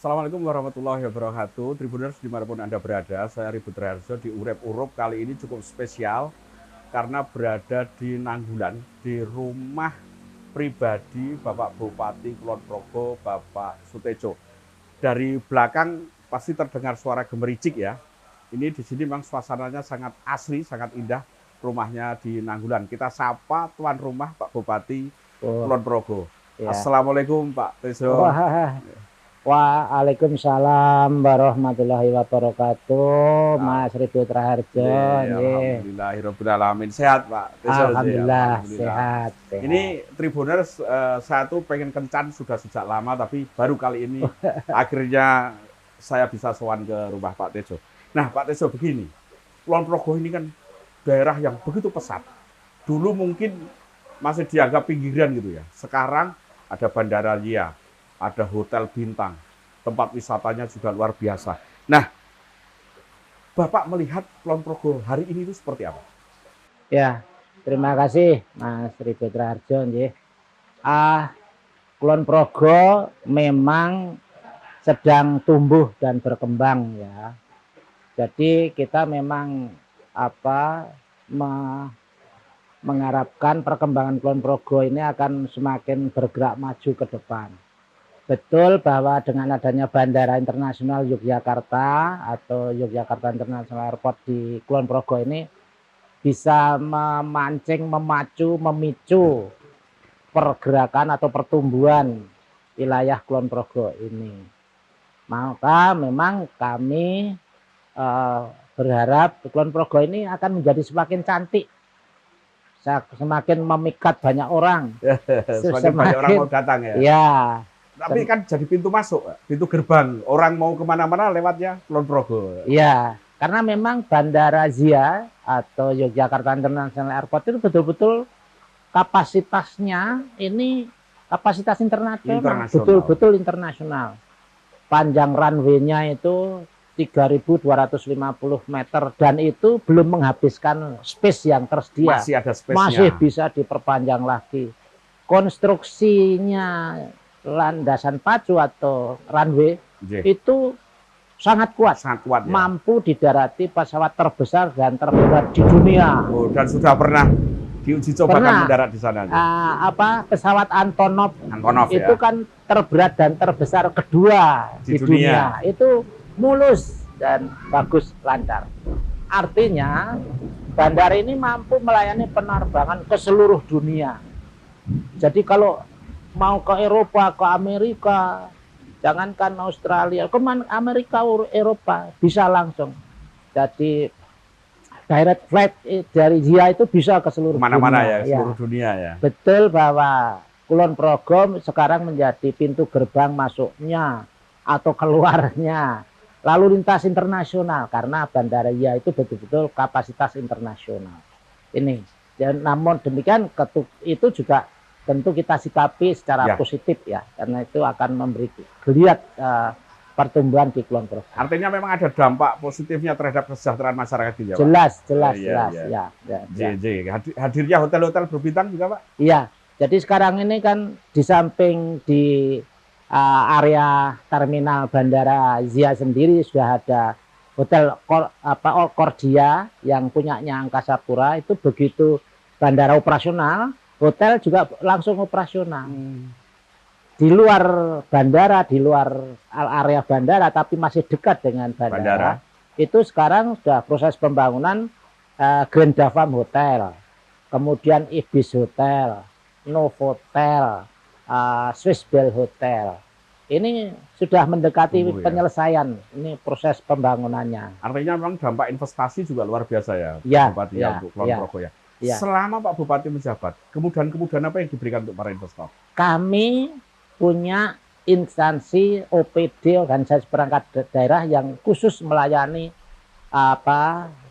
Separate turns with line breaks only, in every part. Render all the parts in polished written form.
Assalamualaikum warahmatullahi wabarakatuh. Tribuners dimanapun Anda berada, saya Ribut Raharjo di Urep Urup. Kali ini cukup spesial karena berada di Nanggulan, di rumah pribadi Bapak Bupati Kulon Progo, Bapak Sutejo. Dari belakang pasti terdengar suara gemericik ya. Ini di sini memang suasananya sangat asri, sangat indah. Rumahnya di Nanggulan. Kita sapa tuan rumah Pak Bupati
Oh,
Kulon Progo.
ya.
Assalamualaikum Pak Tejo.
Wah, waalaikumsalam warahmatullahi wabarakatuh, Mas Ribut Raharjo. Nggih.
Alhamdulillahirobbilalamin. Sehat Pak Tejo.
Alhamdulillah
Alhamdulillah.
sehat, sehat.
Ini Tribuners, saya tuh pengen kencan sudah sejak lama, tapi baru kali ini akhirnya saya bisa sowan ke rumah Pak Tejo. Nah Pak Tejo begini, Kulon Progo ini kan daerah yang begitu pesat. Dulu mungkin masih dianggap pinggiran gitu ya. Sekarang ada Bandara Lia, ada hotel bintang, tempat wisatanya juga luar biasa. Nah, Bapak melihat Kulon Progo hari ini itu seperti apa?
Ya, terima kasih Mas Ribut Raharjo. Nggih. Kulon Progo memang sedang tumbuh dan berkembang ya. Jadi kita memang mengharapkan perkembangan Kulon Progo ini akan semakin bergerak maju ke depan. Betul bahwa dengan adanya Bandara Internasional Yogyakarta atau Yogyakarta International Airport di Kulon Progo ini bisa memancing, memicu pergerakan atau pertumbuhan wilayah Kulon Progo ini. Maka memang kami berharap Kulon Progo ini akan menjadi semakin cantik, semakin memikat banyak orang.
Semakin banyak orang mau datang ya.
Ya.
Tapi kan jadi pintu masuk, pintu gerbang. Orang mau kemana-mana lewatnya Kulon Progo.
Iya, karena memang Bandara ZIA atau Yogyakarta International Airport itu betul-betul kapasitasnya ini kapasitas internasional, betul-betul internasional. Panjang runway-nya itu 3.250 meter dan itu belum menghabiskan space yang tersedia.
Masih ada space-nya.
Masih bisa diperpanjang lagi. Konstruksinya landasan pacu atau runway itu sangat kuat
ya?
Mampu didarati pesawat terbesar dan terberat di dunia.
Oh, dan sudah pernah diuji coba kan mendarat di sana.
Pesawat Antonov itu
ya?
kan terberat dan terbesar kedua di dunia. Itu mulus dan bagus, lancar. Artinya bandara ini mampu melayani penerbangan ke seluruh dunia. Jadi kalau mau ke Eropa, ke Amerika, jangankan Australia, ke Amerika, Eropa, bisa langsung. Jadi direct flight dari ZIA itu bisa ke seluruh
mana-mana ya, seluruh dunia ya.
Betul bahwa Kulon Progo sekarang menjadi pintu gerbang masuknya atau keluarnya lalu lintas internasional karena Bandara ZIA itu betul-betul kapasitas internasional. Ini. Dan namun demikian itu juga tentu kita sikapi secara positif ya, karena itu akan memberi geliat pertumbuhan di Kulon Progo.
Artinya memang ada dampak positifnya terhadap kesejahteraan masyarakat juga, Pak?
Jelas.
Hadirnya hotel-hotel berbintang juga, Pak?
Iya, jadi sekarang ini kan di samping di area terminal Bandara ZIA sendiri sudah ada hotel Kordia yang punyanya Angkasa Pura. Itu begitu bandara operasional, hotel juga langsung operasional. Di luar bandara, di luar area bandara, tapi masih dekat dengan bandara. Itu sekarang sudah proses pembangunan Grand Davam Hotel, kemudian Ibis Hotel, Novotel, Swiss Bell Hotel. Ini sudah mendekati penyelesaian. Ini proses pembangunannya.
Artinya memang dampak investasi juga luar biasa ya, Bupati untuk Kulon Progo ya. Selama Pak Bupati menjabat, kemudahan-kemudahan apa yang diberikan untuk para investor?
Kami punya instansi OPD, organisasi perangkat daerah yang khusus melayani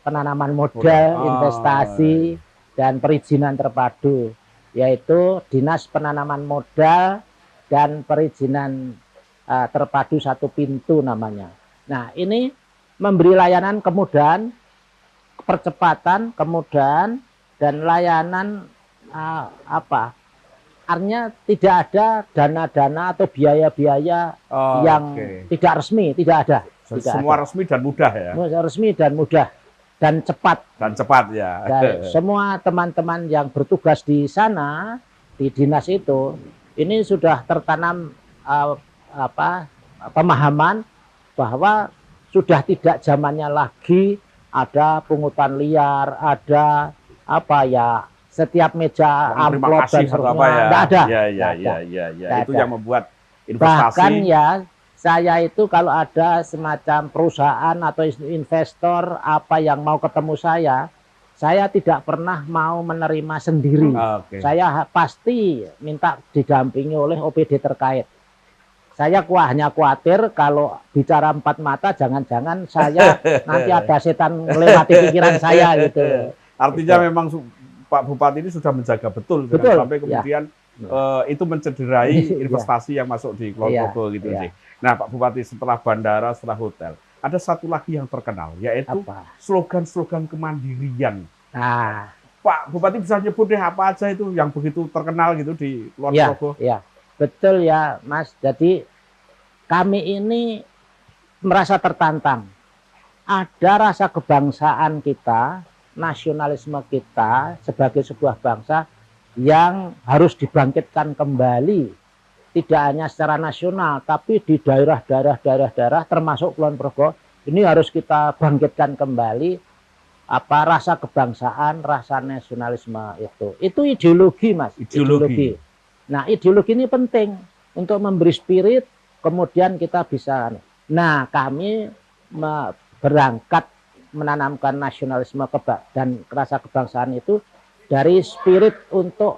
penanaman modal, investasi dan perizinan terpadu, yaitu Dinas Penanaman Modal dan Perizinan Terpadu Satu Pintu namanya. Nah, ini memberi layanan kemudahan, percepatan, kemudahan dan layanan artinya tidak ada dana-dana atau biaya-biaya
Oh,
yang
oke.
tidak resmi, tidak ada. Tidak
Semua
ada.
resmi dan mudah ya.
Resmi dan mudah dan cepat.
Dan cepat ya.
Dan semua teman-teman yang bertugas di sana, di dinas itu, ini sudah tertanam pemahaman bahwa sudah tidak zamannya lagi ada pungutan liar, ada setiap meja
Terima
amplop dan
kasih atau apa ya.
Nggak ada.
Ya, ya,
Nggak
ya,
ada.
ya, ya.
Nggak
Itu
ada.
yang membuat
Bahkan
investasi.
ya, saya itu kalau ada semacam perusahaan atau investor apa yang mau ketemu saya tidak pernah mau menerima sendiri.
Oke.
Saya pasti minta didampingi oleh OPD terkait. Saya hanya khawatir kalau bicara empat mata, jangan-jangan saya nanti ada setan melewati pikiran saya gitu.
Artinya memang Pak Bupati ini sudah menjaga betul,
Betul,
sampai kemudian itu mencederai investasi yang masuk di Kulon Progo gitu sih. Nah, Pak Bupati, setelah bandara, setelah hotel, ada satu lagi yang terkenal, yaitu slogan-slogan kemandirian.
Nah,
Pak Bupati bisa nyebut deh apa aja itu yang begitu terkenal gitu di Kulon Progo?
Ya, betul ya, Mas. Jadi kami ini merasa tertantang. Ada rasa kebangsaan kita, nasionalisme kita sebagai sebuah bangsa yang harus dibangkitkan kembali, tidak hanya secara nasional tapi di daerah termasuk Kulon Progo ini harus kita bangkitkan kembali rasa kebangsaan, rasa nasionalisme itu ideologi, Mas. Ideologi. Nah, ideologi ini penting untuk memberi spirit, kemudian kita bisa. Nah, kami berangkat menanamkan nasionalisme dan rasa kebangsaan itu dari spirit untuk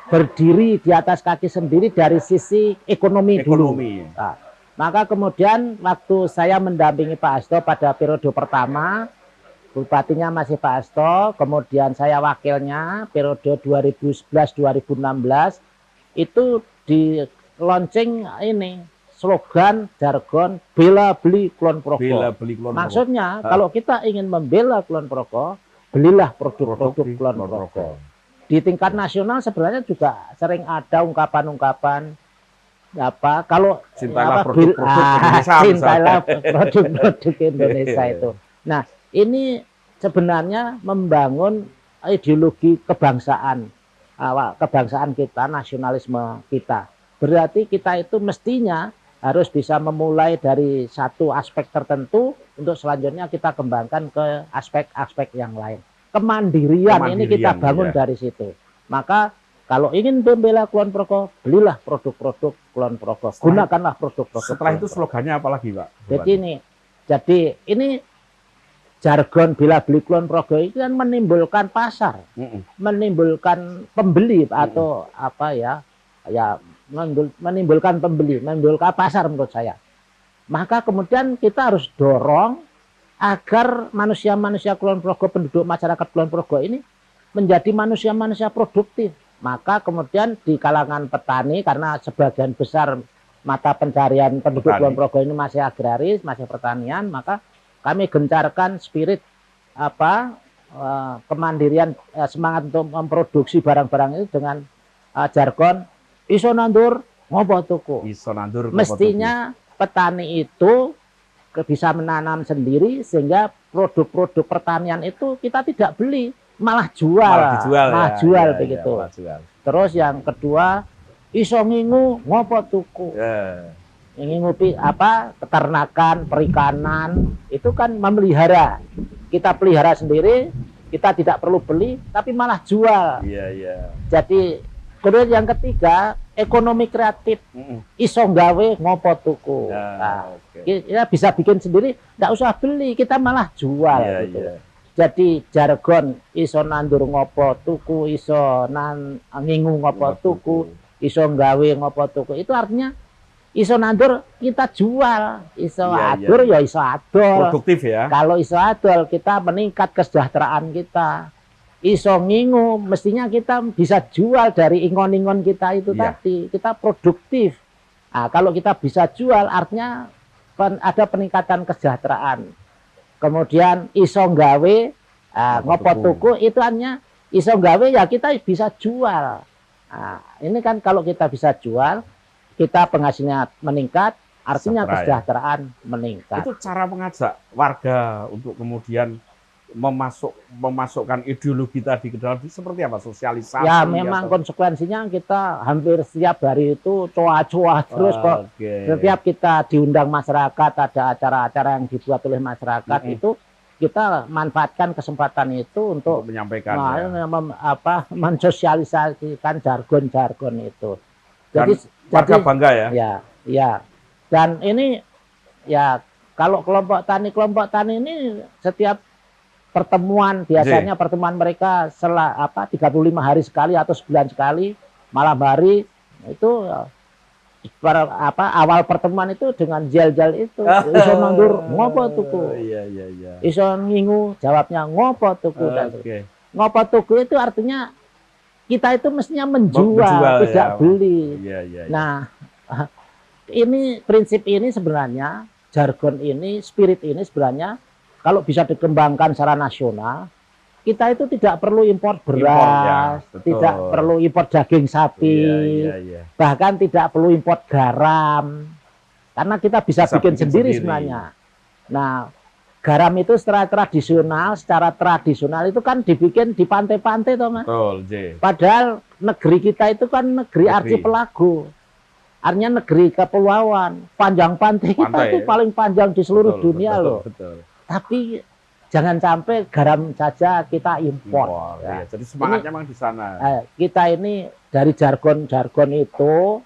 berdiri di atas kaki sendiri dari sisi ekonomi dulu. Nah, maka kemudian waktu saya mendampingi Pak Hasto pada periode pertama, bupatinya masih Pak Hasto, kemudian saya wakilnya periode 2011-2016, itu di launching ini slogan jargon bela beli Kulon Progo.
Bela beli Kulon Progo.
Maksudnya kalau kita ingin membela Kulon Progo, belilah produk-produk Kulon Progo. Di tingkat nasional sebenarnya juga sering ada ungkapan-ungkapan kalau
cintailah produk-produk Indonesia.
Cintailah produk-produk Indonesia itu. Nah, ini sebenarnya membangun ideologi kebangsaan kita, nasionalisme kita. Berarti kita itu mestinya harus bisa memulai dari satu aspek tertentu untuk selanjutnya kita kembangkan ke aspek-aspek yang lain. Kemandirian ini kita bangun dari situ. Maka kalau ingin membela Kulon Progo, belilah produk-produk Kulon Progo. Gunakanlah produk-produk.
Setelah itu slogannya apa lagi, Pak?
Jadi ini jargon bela beli Kulon Progo itu kan menimbulkan pasar, menimbulkan pembeli atau menimbulkan pembeli, menimbulkan pasar menurut saya. Maka kemudian kita harus dorong agar manusia-manusia Kulon Progo, penduduk masyarakat Kulon Progo ini menjadi manusia-manusia produktif. Maka kemudian di kalangan petani, karena sebagian besar mata pencarian penduduk Kulon Progo ini masih agraris, masih pertanian, maka kami gencarkan spirit kemandirian, semangat untuk memproduksi barang-barang itu dengan jargon iso nandur ngopo tuku.
Iso nandur.
Mestinya petani itu bisa menanam sendiri sehingga produk-produk pertanian itu kita tidak beli, malah jual. Malah jual begitu. Terus yang kedua, iso ngingu ngopo tuku. Ngingu peternakan, perikanan itu kan memelihara. Kita pelihara sendiri, kita tidak perlu beli tapi malah jual. Jadi kemudian yang ketiga, ekonomi kreatif. Iso gawe ngopo tuku. Kita bisa bikin sendiri, tidak usah beli, kita malah jual. Jadi jargon iso nandur ngopo tuku, iso ngingu ngopo tuku, iso gawe ngopo tuku. Itu artinya iso nandur kita jual, iso adur ya iso adol.
Produktif ya.
Kalau iso adol kita meningkat kesejahteraan kita. Iso ngingu, mestinya kita bisa jual dari ingon-ingon kita itu tadi. Kita produktif. Nah, kalau kita bisa jual, artinya ada peningkatan kesejahteraan. Kemudian iso gawe, ngopo tuku, itu artinya iso gawe ya kita bisa jual. Nah, ini kan kalau kita bisa jual, kita penghasilannya meningkat, artinya
Sejahtera, ya.
kesejahteraan meningkat.
Itu cara mengajak warga untuk kemudian memasukkan ideologi tadi ke dalam itu seperti apa? Sosialisasi
Ya memang
atau
konsekuensinya kita hampir setiap hari itu coa-coa terus kok.
oke.
Setiap kita diundang masyarakat, ada acara-acara yang dibuat oleh masyarakat itu kita manfaatkan kesempatan itu untuk
menyampaikan ya.
mensosialisasikan jargon-jargon itu.
Dan warga bangga ya.
Ya, ya. Dan ini ya kalau kelompok tani ini setiap pertemuan biasanya pertemuan mereka 35 hari sekali atau sebulan sekali malam hari itu awal pertemuan itu dengan jel-jel itu iso nandur ngopo tuku iso ngingu jawabnya ngopo tuku ngopo tuku itu artinya kita itu mestinya menjual tidak beli. Nah ini prinsip ini sebenarnya jargon ini spirit ini sebenarnya kalau bisa dikembangkan secara nasional, kita itu tidak perlu impor beras, tidak perlu impor daging sapi, bahkan tidak perlu impor garam, karena kita bisa bikin sendiri sebenarnya. Nah, garam itu secara tradisional itu kan dibikin di pantai-pantai, toh Mas. Padahal negeri kita itu kan negeri archipelago, artinya negeri kepulauan, panjang pantai kita itu paling panjang di seluruh dunia loh. Tapi jangan sampai garam saja kita impor.
Ya. Jadi semangatnya memang di sana.
Kita ini dari jargon-jargon itu,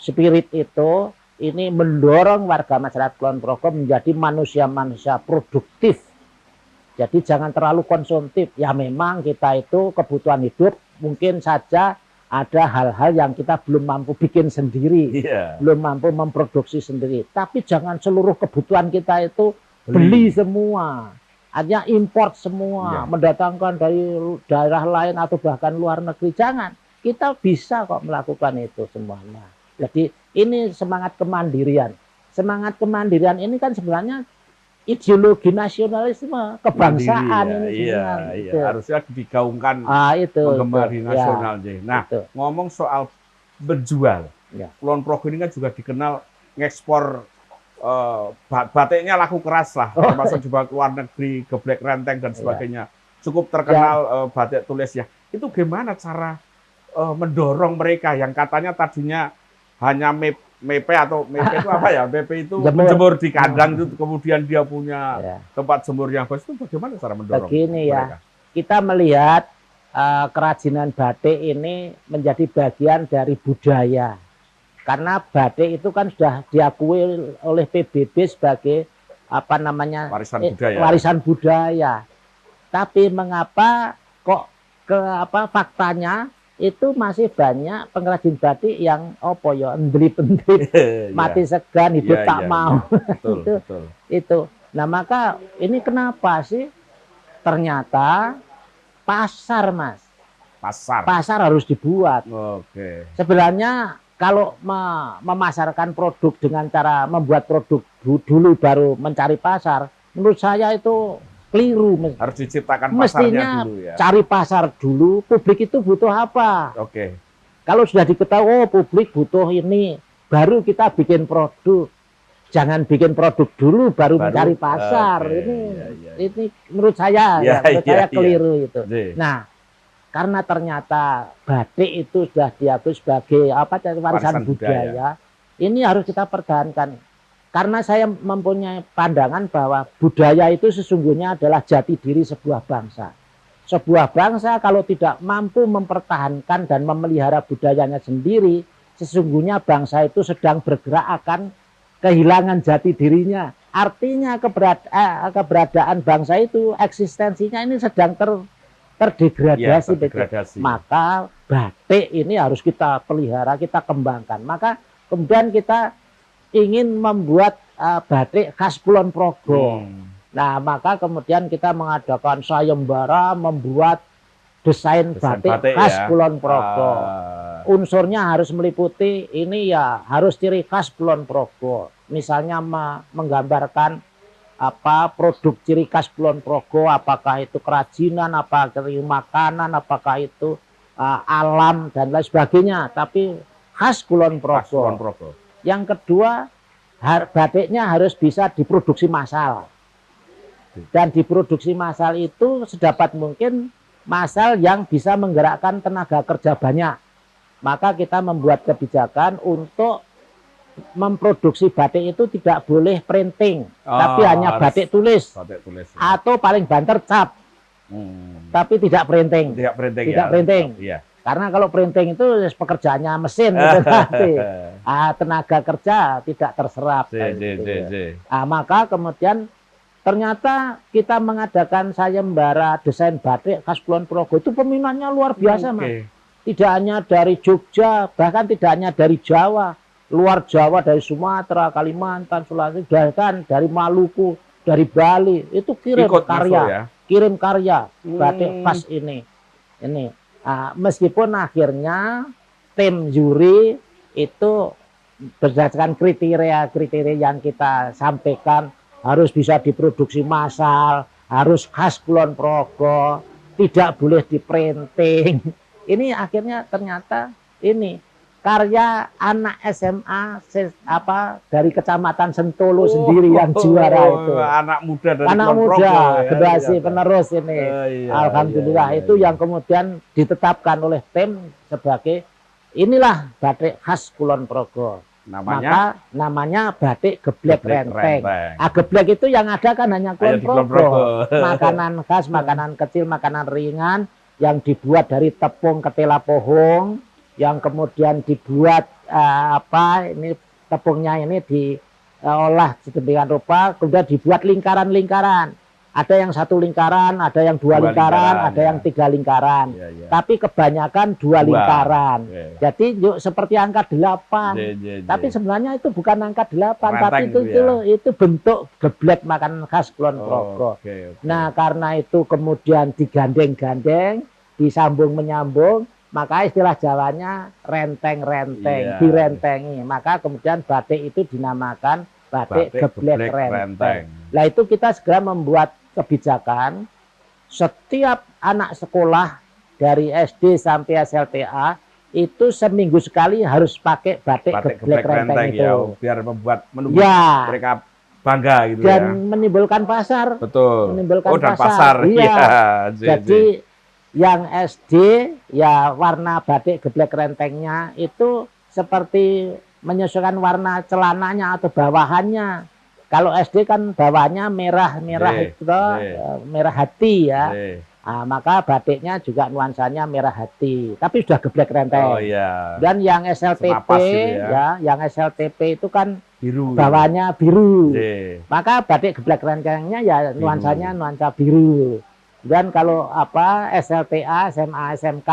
spirit itu, ini mendorong warga masyarakat Kulon Progo menjadi manusia-manusia produktif. Jadi jangan terlalu konsumtif. Ya memang kita itu kebutuhan hidup mungkin saja ada hal-hal yang kita belum mampu bikin sendiri, belum mampu memproduksi sendiri. Tapi jangan seluruh kebutuhan kita itu beli semua, artinya import semua, mendatangkan dari daerah lain atau bahkan luar negeri. Jangan, kita bisa kok melakukan itu semuanya. Jadi ini semangat kemandirian. Semangat kemandirian ini kan sebenarnya ideologi nasionalisme, kebangsaan ini
sebenarnya. Harusnya digaungkan menggemar di nasional. Nah, ngomong soal menjual, Kulon Progo ini kan juga dikenal ngekspor batiknya laku keras lah, termasuk juga ke luar negeri, geblek renteng dan sebagainya. Cukup terkenal batik tulis ya. Itu gimana cara mendorong mereka yang katanya tadinya hanya mepe atau mepe itu apa ya? Mepe itu menjemur di kandang itu, kemudian dia punya tempat jemur yang bagus. Itu bagaimana cara mendorong mereka?
Kita melihat kerajinan batik ini menjadi bagian dari budaya. Karena batik itu kan sudah diakui oleh PBB sebagai warisan budaya. Tapi mengapa kok faktanya itu masih banyak pengrajin batik yang endrip-endrip, mati segan, hidup tak mau. Itu. Nah, maka ini kenapa sih? Ternyata pasar, Mas. Pasar harus dibuat. Sebenarnya kalau memasarkan produk dengan cara membuat produk dulu baru mencari pasar, menurut saya itu keliru.
Harus diciptakan pasarnya dulu ya.
Cari pasar dulu, publik itu butuh apa? Kalau sudah diketahui, publik butuh ini, baru kita bikin produk. Jangan bikin produk dulu, baru mencari pasar. Ini menurut saya, keliru itu. Nah, karena ternyata batik itu sudah diakui sebagai warisan budaya, ini harus kita pertahankan. Karena saya mempunyai pandangan bahwa budaya itu sesungguhnya adalah jati diri sebuah bangsa. Sebuah bangsa kalau tidak mampu mempertahankan dan memelihara budayanya sendiri, sesungguhnya bangsa itu sedang bergerak akan kehilangan jati dirinya. Artinya keberadaan bangsa itu, eksistensinya ini sedang terdegradasi. Maka batik ini harus kita pelihara, kita kembangkan. Maka kemudian kita ingin membuat batik khas Kulon Progo. Nah, maka kemudian kita mengadakan sayembara membuat desain batik khas Kulon Progo. Unsurnya harus meliputi ini ya, harus ciri khas Kulon Progo. Misalnya menggambarkan produk ciri khas Kulon Progo, apakah itu kerajinan, apakah itu makanan, apakah itu alam dan lain sebagainya, tapi khas Kulon
Khas Kulon
Progo.
Progo.
Yang kedua, batiknya harus bisa diproduksi massal. Dan diproduksi massal itu sedapat mungkin massal yang bisa menggerakkan tenaga kerja banyak. Maka kita membuat kebijakan untuk memproduksi batik itu tidak boleh printing, tapi hanya batik tulis.
Batik tulis. Ya.
Atau paling banter cap, tapi tidak printing.
Tidak printing.
Tidak
ya.
printing.
Iya.
Karena kalau printing itu pekerjaannya mesin, gitu, nanti. Tenaga kerja tidak terserap. Gitu. Maka kemudian ternyata kita mengadakan sayembara desain batik khas Kulon Progo itu peminatnya luar biasa, Mas. Tidak hanya dari Jogja, bahkan tidak hanya dari Jawa, luar Jawa, dari Sumatera, Kalimantan, Sulawesi, bahkan dari Maluku, dari Bali, itu kirim karya,
ya?
Kirim karya batik khas ini. Meskipun akhirnya tim juri itu berdasarkan kriteria yang kita sampaikan, harus bisa diproduksi massal, harus khas Kulon Progo, tidak boleh diprinting. Ini akhirnya ternyata ini karya anak SMA dari Kecamatan Sentolo sendiri yang juara itu.
Anak muda dari
anak
Kulon
muda,
Progo,
generasi penerus ini. Alhamdulillah itu yang kemudian ditetapkan oleh tim sebagai inilah batik khas Kulon Progo. Namanya batik geblek renteng. Geblek itu yang ada kan hanya Kulon Progo. Makanan khas, makanan kecil, makanan ringan yang dibuat dari tepung ketela pohong, yang kemudian dibuat ini tepungnya ini diolah sedemikian rupa, kemudian dibuat lingkaran-lingkaran. Ada yang 1 lingkaran, ada yang 2 lingkaran, ada yang 3 lingkaran. Tapi kebanyakan 2 lingkaran. Jadi seperti angka 8. Tapi sebenarnya itu bukan angka 8, tapi itu bentuk geblek makanan khas Kulon Progo. Nah, karena itu kemudian digandeng-gandeng, disambung-menyambung, maka istilah Jawanya renteng-renteng, direntengi. Maka kemudian batik itu dinamakan batik geblek renteng. Nah, itu kita segera membuat kebijakan setiap anak sekolah dari SD sampai SLTA itu seminggu sekali harus pakai batik geblek renteng itu.
Ya, biar membuat mereka bangga gitu
dan menimbulkan pasar.
Betul.
Menimbulkan
pasar.
Iya. Jadi yang SD ya warna batik geblek rentengnya itu seperti menyesuaikan warna celananya atau bawahannya. Kalau SD kan bawahnya merah itu merah hati ya. Maka batiknya juga nuansanya merah hati, tapi sudah geblek renteng. Dan yang SLTP yang SLTP itu kan biru. Bawahnya biru. Maka batik geblek rentengnya ya nuansanya nuansa biru. Dan kalau SLTA, SMA, SMK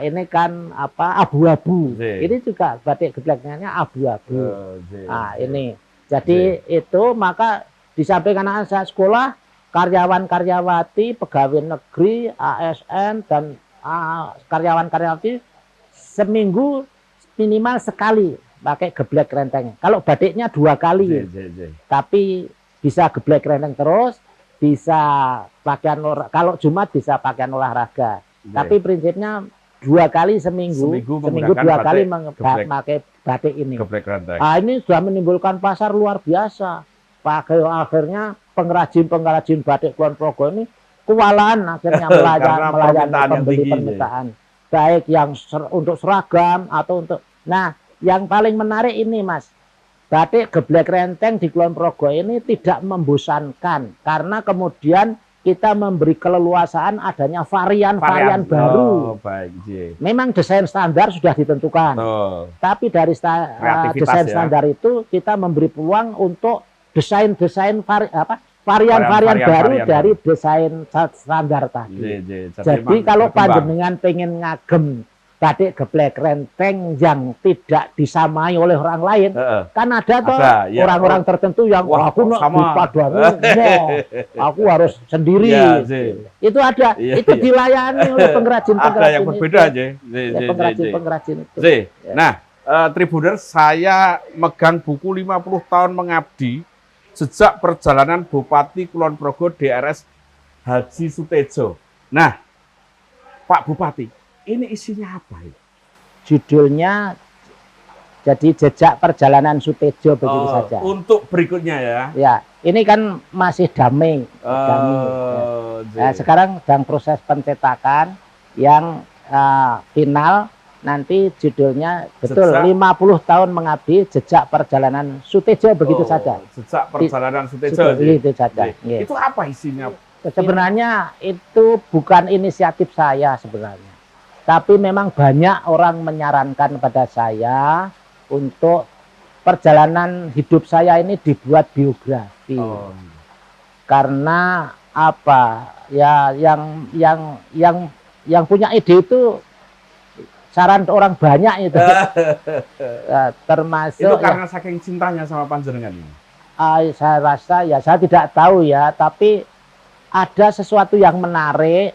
ini kan abu-abu. Ini juga batik geblek rentengnya abu-abu. Ini. Jadi itu maka di samping anak-anak sekolah, karyawan-karyawati, pegawai negeri, ASN dan karyawan-karyawati seminggu minimal sekali pakai geblek renteng. Kalau batiknya 2 kali, tapi bisa geblek renteng terus, bisa pakaian kalau Jumat bisa pakaian olahraga. Tapi prinsipnya 2 kali seminggu 2 kali memakai batik ini. Ini sudah menimbulkan pasar luar biasa. Akhirnya pengrajin batik Kulon Progo ini kewalahan akhirnya melayani pembeli permintaan. Baik yang untuk seragam atau untuk. Nah, yang paling menarik ini, Mas. Batik geblek renteng di Kulon Progo ini tidak membosankan karena kemudian kita memberi keleluasaan adanya varian baru. Memang desain standar sudah ditentukan. Tapi dari desain standar itu kita memberi peluang untuk desain-desain varian-varian baru dari desain standar tadi. Jadi kalau panjenengan pengen ngagem batik geblek renteng yang tidak disamai oleh orang lain, kan ada toh orang-orang tertentu yang aku aku harus sendiri. Itu ada, itu dilayani oleh pengrajin-pengrajin.
Ada yang berbeda aja.
Pengrajin-pengrajin itu.
Nah, Tribuners, saya megang buku 50 tahun mengabdi sejak perjalanan Bupati Kulon Progo DRS Haji Sutejo. Nah, Pak Bupati, Ini isinya apa itu?
Judulnya jadi Jejak Perjalanan Soetedjo, begitu saja.
Untuk berikutnya ya.
Ya, ini kan masih damai. Ya, sekarang sedang proses pencetakan yang final. Nanti judulnya betul 50 tahun mengabdi, Jejak Perjalanan Soetedjo, begitu saja.
Jejak Perjalanan Soetedjo.
Begitu saja.
Itu apa isinya?
Sebenarnya itu bukan inisiatif saya sebenarnya. Tapi memang banyak orang menyarankan pada saya untuk perjalanan hidup saya ini dibuat biografi. Karena apa? Ya yang punya ide itu saran orang banyak itu. Termasuk
itu karena saking cintanya sama panjenengan ini.
Saya rasa ya, saya tidak tahu ya, tapi ada sesuatu yang menarik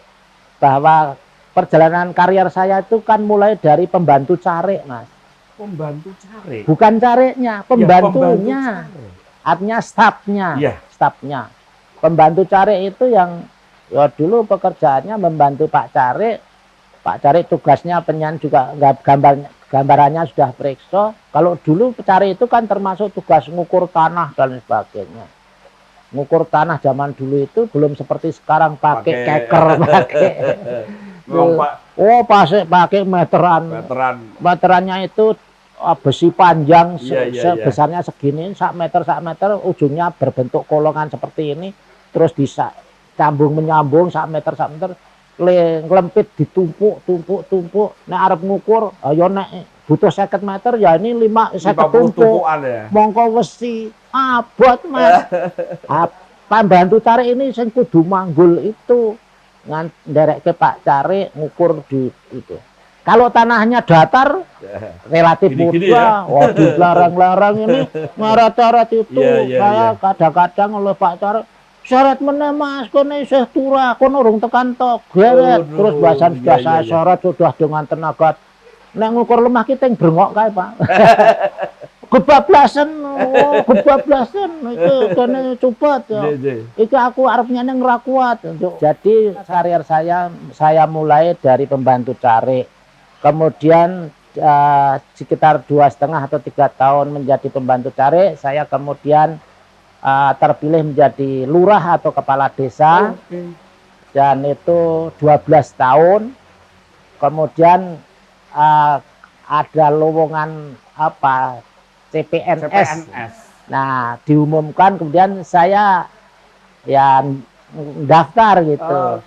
bahwa perjalanan karier saya itu kan mulai dari pembantu carik, Mas.
Pembantu carik?
Bukan cariknya, pembantunya.
Ya, pembantu
artinya stafnya.
Ya.
Stafnya. Pembantu carik itu yang ya dulu pekerjaannya membantu Pak Carik. Pak Carik tugasnya penyan juga gambarannya sudah periksa. Kalau dulu Carik itu kan termasuk tugas ngukur tanah dan sebagainya. Ngukur tanah zaman dulu itu belum seperti sekarang pakai keker, pakai meteran. Meterannya itu besi panjang sebesarnya segini, sak meter, ujungnya berbentuk kolongan seperti ini, terus disambung menyambung sak meter, ngelempit ditumpuk. Nek arep ngukur, ayo nek butuh 50 meter ya ini 50 tumpuk. Mongko wesi abot, Mas. Pembantu Carik ini sing kudu manggul itu ndereke Pak Carik ngukur di itu. Kalau tanahnya datar relatif mudah, waduh larang-larang ini ngarat-arat itu. Saya kadang-kadang oleh Pak Carik syarat meneh Mas, kene isih turah, kono urung tekan tok, geret. Terus bahasan sudah saya syarat sudah dengan tenaga. Nek ngukur lemah kita yang brengok kae, Pak. Kebablasan itu kene cepet ya. Itu aku arepnya nang ora kuat. Jadi karier saya mulai dari pembantu carik. Kemudian sekitar 2,5 atau 3 tahun menjadi pembantu carik, saya kemudian terpilih menjadi lurah atau kepala desa. Dan itu 12 tahun. Kemudian ada lowongan CPNS. Nah, diumumkan, kemudian saya ya daftar gitu.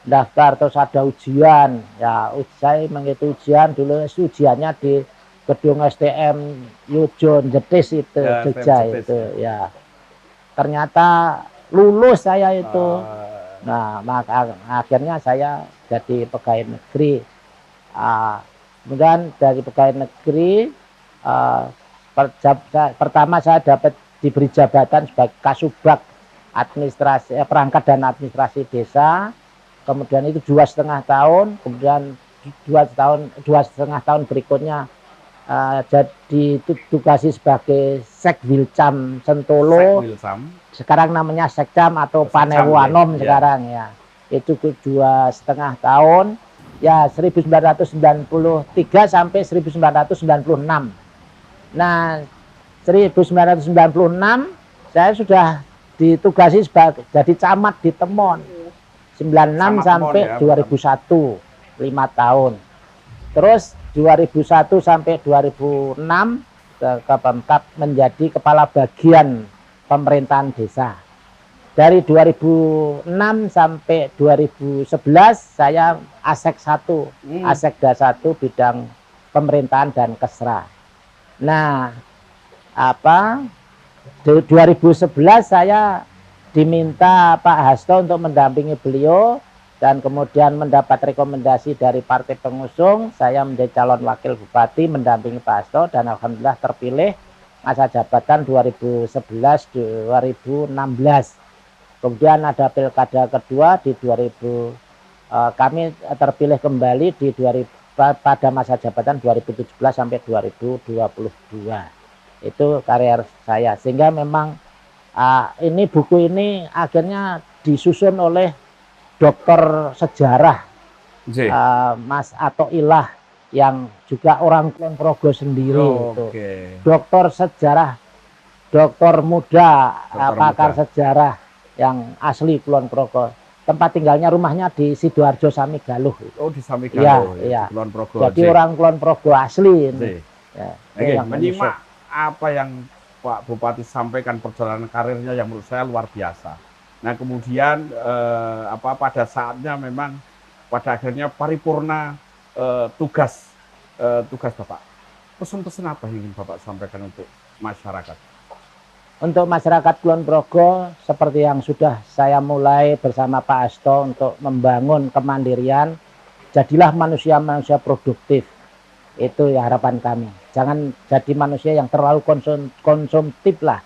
Daftar, terus ada ujian. Ya, saya mengikuti ujian dulu, ujiannya di gedung SDM Yujon Jetis itu, Jogja itu ya. Ternyata lulus saya itu. Nah, maka akhirnya saya jadi pegawai negeri. Kemudian dari pegawai negeri pertama saya dapat diberi jabatan sebagai Kasubag administrasi perangkat dan administrasi desa. Kemudian itu 2,5 tahun. Kemudian 2,5 tahun berikutnya jadi tugasi sebagai Sekwilcam Sentolo. Sekarang namanya Sekcam atau Panewanom sekarang ya. Itu 2,5 tahun. Ya 1993 sampai 1996. Nah, 1996 saya sudah ditugasi sebagai jadi camat di Temon. 96 sampai 2001, 5 tahun. Terus 2001 sampai 2006 ke Pemkab menjadi kepala bagian pemerintahan desa. Dari 2006 sampai 2011 saya Asek 1, Asekda 1 bidang pemerintahan dan Kesra. Nah, 2011 saya diminta Pak Hasto untuk mendampingi beliau dan kemudian mendapat rekomendasi dari partai pengusung. Saya menjadi calon wakil bupati mendampingi Pak Hasto dan alhamdulillah terpilih masa jabatan 2011-2016. Kemudian ada pilkada kedua di 2000, kami terpilih kembali di 2000 pada masa jabatan 2017 sampai 2022. Itu karier saya, sehingga memang ini buku ini akhirnya disusun oleh dokter sejarah
Nggih.
Mas Atoilah yang juga orang Kulon Progo sendiri itu.
Oke.
Doktor sejarah, doktor muda,
Dokter
pakar
muda.
sejarah yang asli Kulon Progo. Tempat tinggalnya rumahnya di Sidoarjo Samigaluh.
Oh, di
Iya,
Samigaluh ya,
iya.
di Kulon Progo.
Jadi
Nggih.
orang Kulon Progo asli ini.
Nggih.
Ya, itu
Oke,
yang menyusup.
menyimak apa yang Pak Bupati sampaikan perjalanan karirnya yang menurut saya luar biasa. Nah, kemudian pada saatnya memang pada akhirnya paripurna tugas Bapak. Pesan-pesan apa yang ingin Bapak sampaikan untuk masyarakat?
Untuk masyarakat Kulon Progo, seperti yang sudah saya mulai bersama Pak Asto untuk membangun kemandirian, jadilah manusia-manusia produktif. Itu ya harapan kami. Jangan jadi manusia yang terlalu konsumtif lah.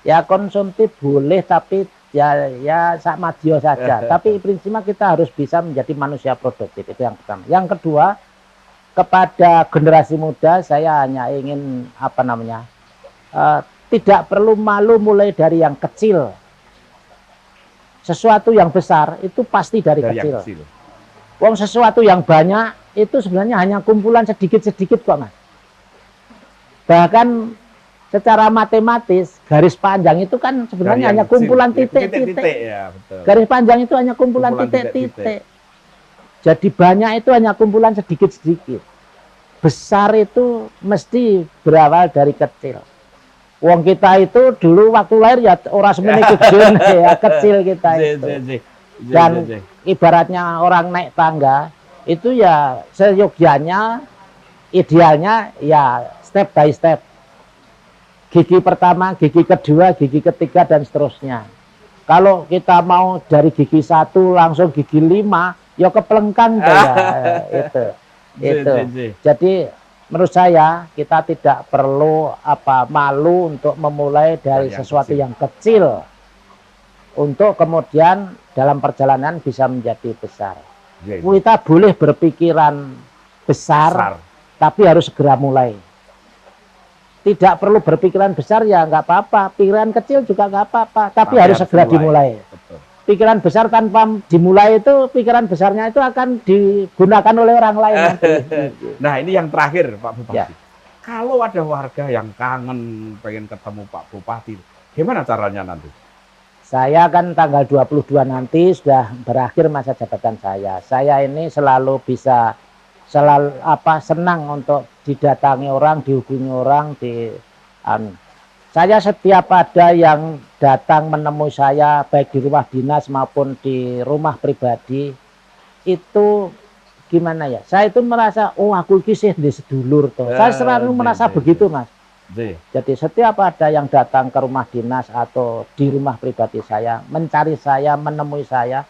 Ya konsumtif boleh, tapi ya sak madio saja. Tapi prinsipnya kita harus bisa menjadi manusia produktif. Itu yang pertama. Yang kedua, kepada generasi muda saya hanya ingin tidak perlu malu mulai dari yang kecil. Sesuatu yang besar itu pasti dari kecil. Wong sesuatu yang banyak itu sebenarnya hanya kumpulan sedikit-sedikit kok, Mas. Bahkan secara matematis garis panjang itu kan sebenarnya hanya kumpulan titik-titik.
Ya, betul.
Garis panjang itu hanya kumpulan titik-titik. Jadi banyak itu hanya kumpulan sedikit-sedikit. Besar itu mesti berawal dari kecil. Wong kita itu dulu waktu lahir ya orang semene kecil ya kecil kita itu. Dan ibaratnya orang naik tangga itu ya seyogyanya, idealnya ya step by step. Gigi pertama, gigi kedua, gigi ketiga dan seterusnya. Kalau kita mau dari gigi 1 langsung gigi 5, ya keplengkang ya itu. Jadi menurut saya kita tidak perlu malu untuk memulai dari sesuatu yang kecil untuk kemudian dalam perjalanan bisa menjadi besar. Kita boleh berpikiran besar, tapi harus segera mulai. Tidak perlu berpikiran besar ya nggak apa-apa, pikiran kecil juga nggak apa-apa, tapi harus segera dimulai. Betul. Pikiran besar tanpa dimulai itu, pikiran besarnya itu akan digunakan oleh orang lain nanti.
Nah, ini yang terakhir Pak Bupati.
Ya.
Kalau ada warga yang kangen pengen ketemu Pak Bupati, gimana caranya nanti?
Saya kan tanggal 22 nanti sudah berakhir masa jabatan saya. Saya ini selalu senang untuk didatangi orang, dihubungi orang, saya setiap ada yang datang menemui saya baik di rumah dinas maupun di rumah pribadi itu gimana ya? Saya itu merasa aku kisih di sedulur toh. Saya selalu merasa begitu, Mas. Jadi setiap ada yang datang ke rumah dinas atau di rumah pribadi saya, mencari saya, menemui saya,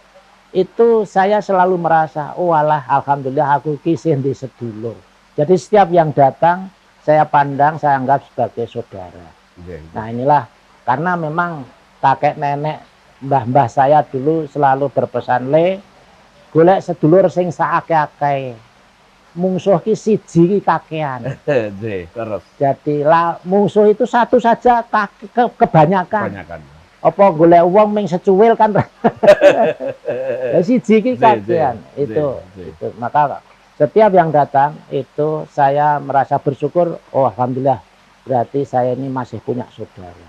itu saya selalu merasa, alhamdulillah aku kisih di sedulur. Jadi setiap yang datang saya pandang, saya anggap sebagai saudara. Nah inilah karena memang kakek nenek mbah-mbah saya dulu selalu berpesan golek sedulur sing saake-ake mungsuh ki siji ki kakean.
Terus.
Jadi mungsuh itu satu saja kebanyakan. Apa golek wong ming secuil kan. Siji ki kakean. Itu. Maka setiap yang datang itu saya merasa bersyukur, alhamdulillah berarti saya ini masih punya saudara.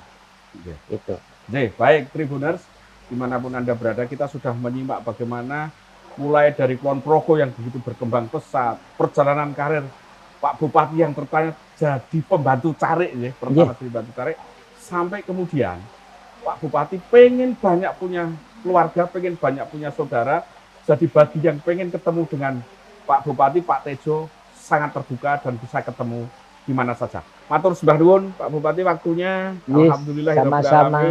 Itu.
Baik Tribuners, dimanapun Anda berada, kita sudah menyimak bagaimana mulai dari Kulon Progo yang begitu berkembang pesat, perjalanan karir Pak Bupati yang tertanya jadi pembantu carik, pertama jadi pembantu carik, sampai kemudian Pak Bupati pengen banyak punya keluarga, pengen banyak punya saudara, jadi bagi yang pengen ketemu dengan Pak Bupati, Pak Tejo sangat terbuka dan bisa ketemu di mana saja. Matur sembah nuwun Pak Bupati waktunya. Alhamdulillah
sama-sama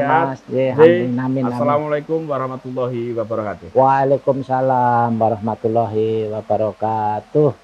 Mas. Amin.
Assalamualaikum warahmatullahi wabarakatuh.
Waalaikumsalam warahmatullahi wabarakatuh.